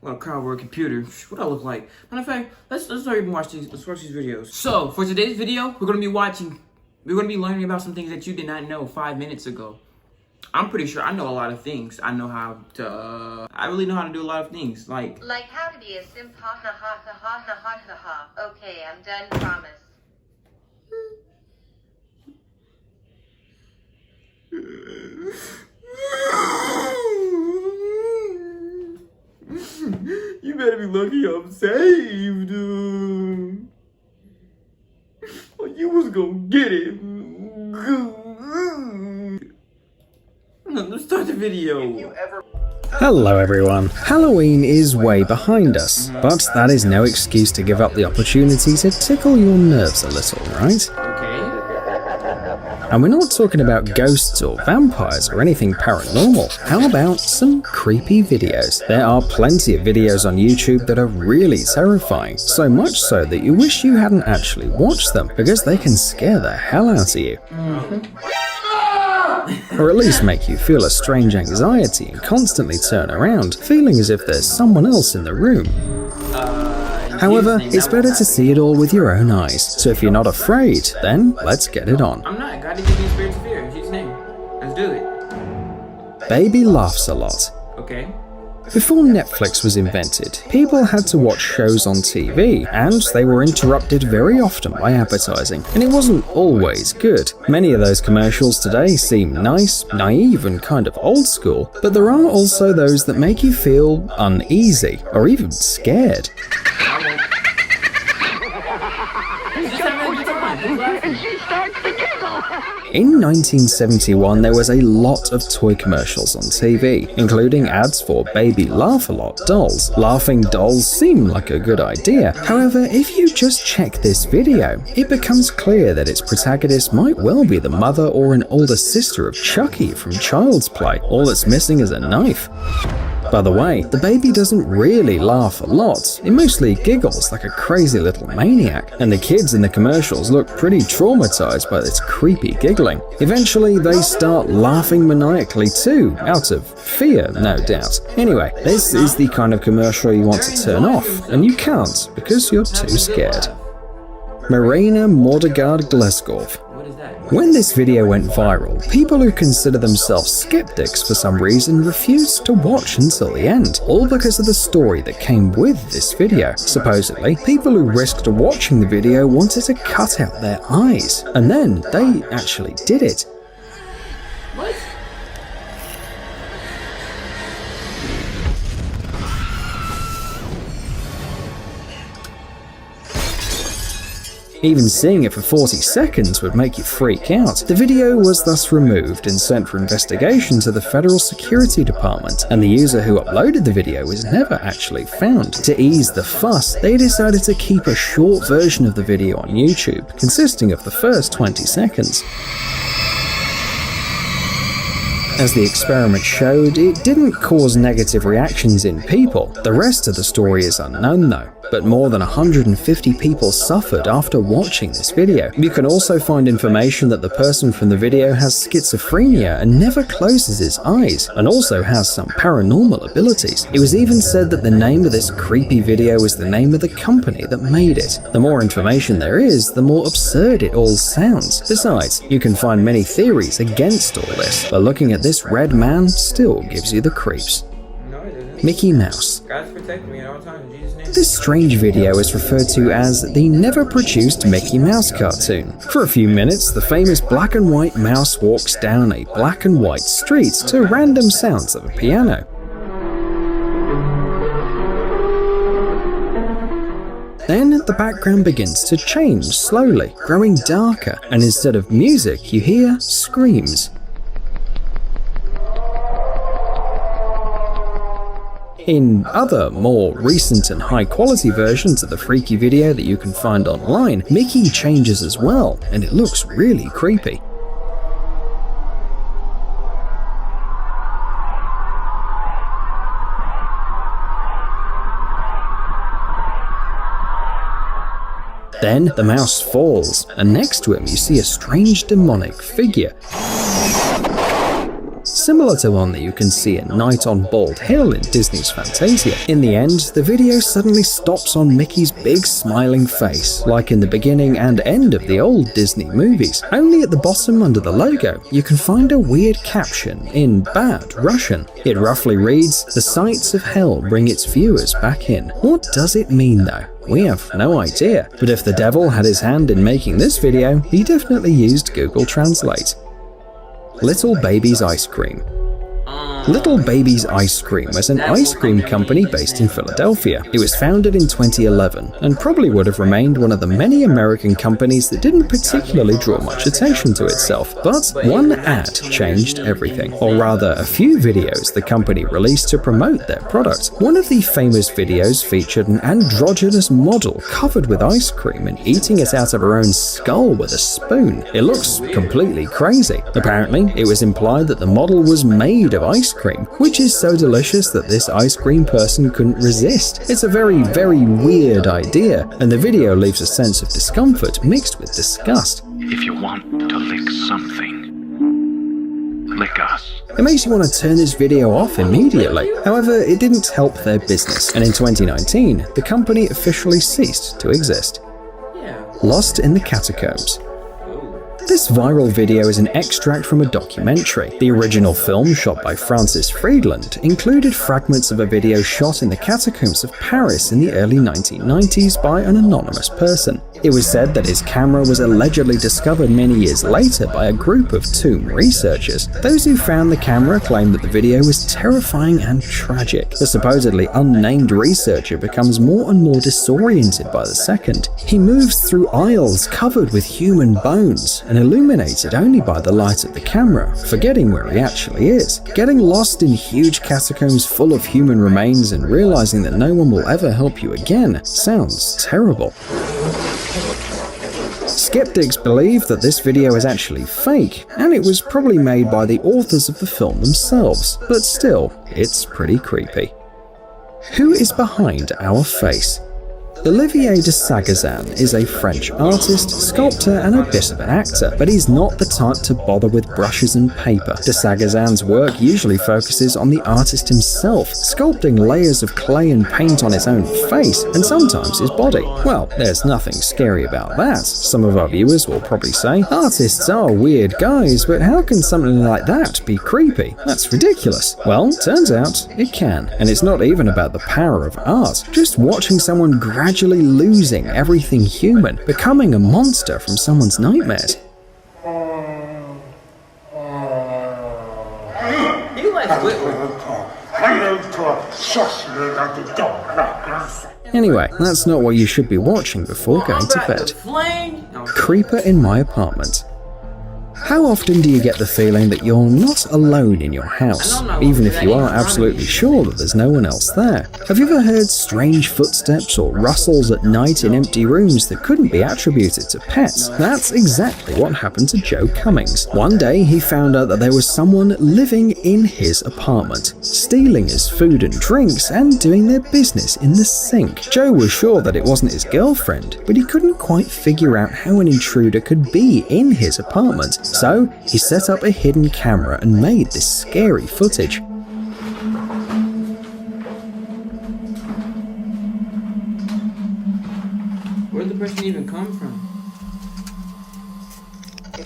Well, cardboard computer. What I look like? Matter of fact, let's start even watch these. Let's watch these videos. So for today's video, we're gonna be learning about some things that you did not know 5 minutes ago. I'm pretty sure I know a lot of things. I know how to. I really know how to do a lot of things. Like how to be a simp. Ha ha ha ha ha ha ha ha ha. Okay, I'm done. Promise. You better be lucky I'm saved. You was gonna get it. Let's start the video. Hello everyone. Halloween is way behind us, but that is no excuse to give up the opportunity to tickle your nerves a little, right? Okay. And we're not talking about ghosts or vampires or anything paranormal. How about some creepy videos? There are plenty of videos on YouTube that are really terrifying, so much so that you wish you hadn't actually watched them, because they can scare the hell out of you. Or at least make you feel a strange anxiety and constantly turn around, feeling as if there's someone else in the room. However, it's better to see it all with your own eyes, so if you're not afraid, then let's get it on. I'm not. Gotta give me a spirit of fear. In Jesus' name. Let's do it. Baby laughs a lot. Okay. Before Netflix was invented, people had to watch shows on TV, and they were interrupted very often by advertising, and it wasn't always good. Many of those commercials today seem nice, naive, and kind of old school, but there are also those that make you feel uneasy, or even scared. In 1971, there was a lot of toy commercials on TV, including ads for baby laugh-a-lot dolls. Laughing dolls seem like a good idea. However, if you just check this video, it becomes clear that its protagonist might well be the mother or an older sister of Chucky from Child's Play. All that's missing is a knife. By the way, the baby doesn't really laugh a lot, it mostly giggles like a crazy little maniac, and the kids in the commercials look pretty traumatized by this creepy giggling. Eventually, they start laughing maniacally too, out of fear, no doubt. Anyway, this is the kind of commercial you want to turn off, and you can't because you're too scared. Marina Mordegard-Gleskov. When this video went viral, people who consider themselves skeptics for some reason refused to watch until the end, all because of the story that came with this video. Supposedly, people who risked watching the video wanted to cut out their eyes, and then they actually did it. What? Even seeing it for 40 seconds would make you freak out. The video was thus removed and sent for investigation to the Federal Security Department, and the user who uploaded the video was never actually found. To ease the fuss, they decided to keep a short version of the video on YouTube, consisting of the first 20 seconds. As the experiment showed, it didn't cause negative reactions in people. The rest of the story is unknown though, but more than 150 people suffered after watching this video. You can also find information that the person from the video has schizophrenia and never closes his eyes, and also has some paranormal abilities. It was even said that the name of this creepy video is the name of the company that made it. The more information there is, the more absurd it all sounds. Besides, you can find many theories against all this, but looking at this red man still gives you the creeps. No, it doesn't. Mickey Mouse. God's protecting me at all times. In Jesus' name. This strange video is referred to as the never-produced Mickey Mouse cartoon. For a few minutes, the famous black and white mouse walks down a black and white street to random sounds of a piano. Then the background begins to change slowly, growing darker, and instead of music, you hear screams. In other, more recent and high-quality versions of the freaky video that you can find online, Mickey changes as well, and it looks really creepy. Then the mouse falls, and next to him you see a strange demonic figure. similar to one that you can see in Night on Bald Hill in Disney's Fantasia. In the end, the video suddenly stops on Mickey's big smiling face, like in the beginning and end of the old Disney movies. Only at the bottom under the logo, you can find a weird caption in bad Russian. It roughly reads, "The sights of hell bring its viewers back in." What does it mean though? We have no idea, but if the devil had his hand in making this video, he definitely used Google Translate. Little Baby's Ice Cream. Little Baby's Ice Cream was an ice cream company based in Philadelphia. It was founded in 2011 and probably would have remained one of the many American companies that didn't particularly draw much attention to itself. But one ad changed everything, or rather a few videos the company released to promote their product. One of the famous videos featured an androgynous model covered with ice cream and eating it out of her own skull with a spoon. It looks completely crazy. Apparently, it was implied that the model was made of ice cream, which is so delicious that this ice cream person couldn't resist. It's a very, very weird idea, and the video leaves a sense of discomfort mixed with disgust. If you want to lick something, lick us. It makes you want to turn this video off immediately. However, it didn't help their business, and in 2019, the company officially ceased to exist. Lost in the Catacombs. This viral video is an extract from a documentary. The original film, shot by Francis Friedland, included fragments of a video shot in the catacombs of Paris in the early 1990s by an anonymous person. It was said that his camera was allegedly discovered many years later by a group of tomb researchers. Those who found the camera claimed that the video was terrifying and tragic. The supposedly unnamed researcher becomes more and more disoriented by the second. He moves through aisles covered with human bones and illuminated only by the light of the camera, forgetting where he actually is. Getting lost in huge catacombs full of human remains and realizing that no one will ever help you again sounds terrible. Skeptics believe that this video is actually fake, and it was probably made by the authors of the film themselves, but still, it's pretty creepy. Who is behind our face? Olivier de Sagazan is a French artist, sculptor, and a bit of an actor, but he's not the type to bother with brushes and paper. De Sagazan's work usually focuses on the artist himself, sculpting layers of clay and paint on his own face, and sometimes his body. Well, there's nothing scary about that. Some of our viewers will probably say, artists are weird guys, but how can something like that be creepy? That's ridiculous. Well, turns out it can, and it's not even about the power of art. Just watching someone gradually losing everything human, becoming a monster from someone's nightmares. You like Anyway, that's not what you should be watching before going to bed. Creeper in my apartment. How often do you get the feeling that you're not alone in your house, even if you are absolutely sure that there's no one else there? Have you ever heard strange footsteps or rustles at night in empty rooms that couldn't be attributed to pets? That's exactly what happened to Joe Cummings. One day he found out that there was someone living in his apartment, stealing his food and drinks and doing their business in the sink. Joe was sure that it wasn't his girlfriend, but he couldn't quite figure out how an intruder could be in his apartment. So, he set up a hidden camera and made this scary footage. Where'd the person even come from?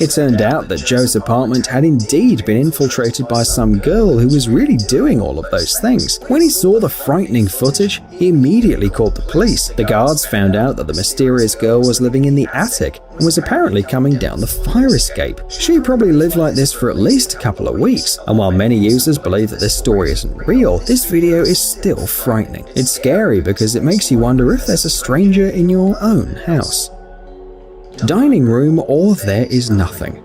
It turned out that Joe's apartment had indeed been infiltrated by some girl who was really doing all of those things. When he saw the frightening footage, he immediately called the police. The guards found out that the mysterious girl was living in the attic and was apparently coming down the fire escape. She probably lived like this for at least a couple of weeks, and while many users believe that this story isn't real, this video is still frightening. It's scary because it makes you wonder if there's a stranger in your own house. Dining room or There Is Nothing.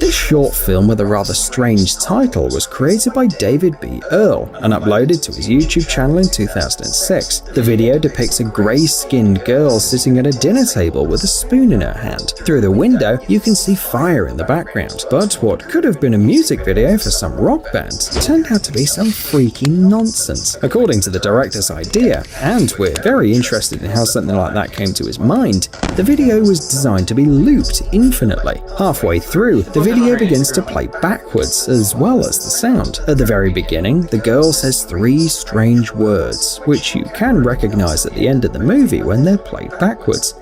This short film with a rather strange title was created by David B. Earl and uploaded to his YouTube channel in 2006. The video depicts a grey-skinned girl sitting at a dinner table with a spoon in her hand. Through the window, you can see fire in the background, but what could have been a music video for some rock band turned out to be some freaky nonsense. According to the director's idea, and we're very interested in how something like that came to his mind, the video was designed to be looped infinitely. Halfway through, the video begins to play backwards as well as the sound. At the very beginning, the girl says 3 strange words, which you can recognize at the end of the movie when they're played backwards.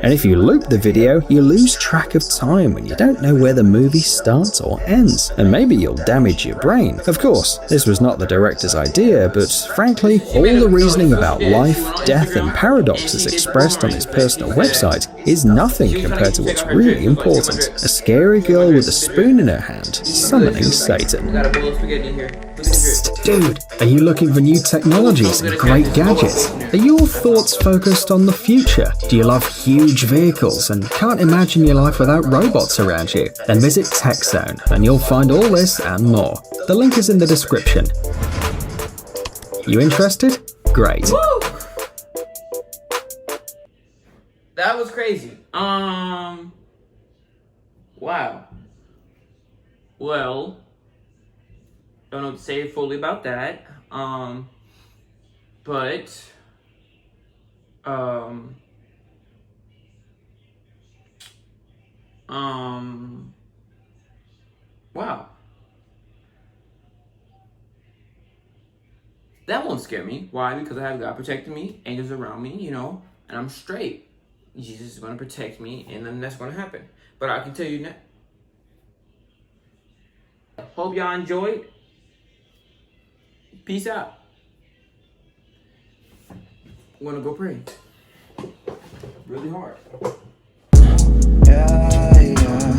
And if you loop the video, you lose track of time when you don't know where the movie starts or ends, and maybe you'll damage your brain. Of course, this was not the director's idea, but frankly, all the reasoning about life, death, and paradoxes expressed on his personal website is nothing compared to what's really important. A scary girl with a spoon in her hand, summoning Satan. Psst, dude, are you looking for new technologies and great gadgets? Are your thoughts focused on the future? Do you love huge vehicles and can't imagine your life without robots around you? Then visit TechZone and you'll find all this and more. The link is in the description. You interested? Great. Woo! That was crazy. Wow. Well, don't know what to say fully about that. Wow. That won't scare me. Why? Because I have God protecting me, angels around me, you know, and I'm straight. Jesus is going to protect me, and then that's going to happen. But I can tell you now. Hope y'all enjoyed. Peace out. I'm going to go pray. Really hard. Yeah, yeah.